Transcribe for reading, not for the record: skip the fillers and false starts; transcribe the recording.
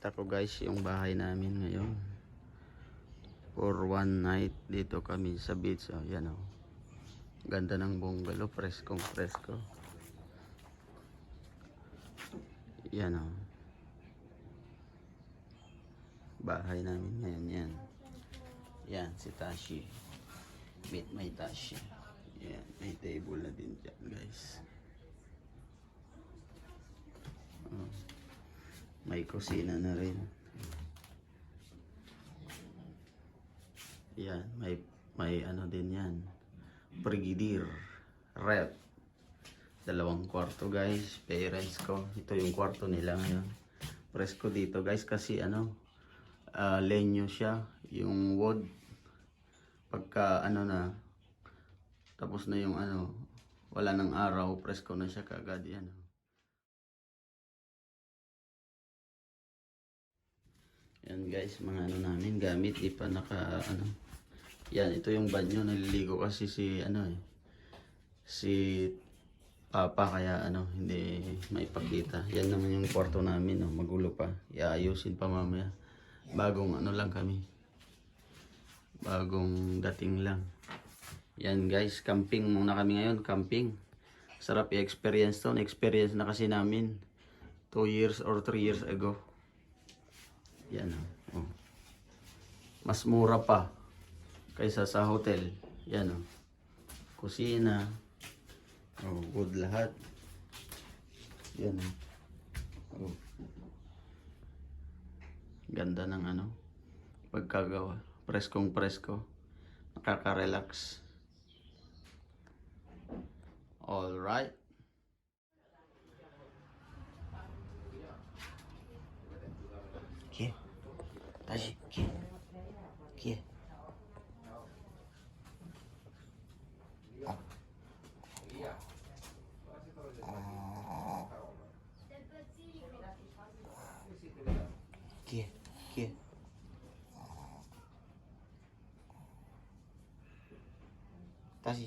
Ipapakita ko guys yung bahay namin ngayon. For one night dito kami sa beach. Oh, yan oh. Ganda ng bungalow, preskong presko. Yan oh. Bahay namin ngayon yan. Yan si Tashi. Meet my Tashi. Yan, may table na din dyan guys. Oh. May kusina na rin. Yan, may ano din yan. Brigidier, rep. 2 kwarto guys, parents ko. Ito yung kwarto nila ngayon. Presko dito guys kasi ano, lenyo siya, yung wood. Pagka ano na, tapos na yung ano, wala ng araw, presko na siya kagad yan. Yan guys, mga ano namin gamit, di pa naka ano. Yan, ito yung banyo, naliligo kasi si ano si Papa, kaya ano, hindi maipakita. Yan naman yung kwarto namin, no, magulo pa. Iayusin pa mamaya. Bagong ano lang kami. Bagong dating lang. Yan guys, camping muna kami ngayon, camping. Sarap i-experience to, na-experience na kasi namin 2 years or 3 years ago. Yan oh. Mas mura pa kaysa sa hotel. Yan oh. Kusina. Oh, wood lahat. Yan oh. Oh. Ganda ng ano pagkagawa. Preskong presko. Nakaka-relax. All right. Okay. Tashi, okay. Okay. Okay, okay. Tashi.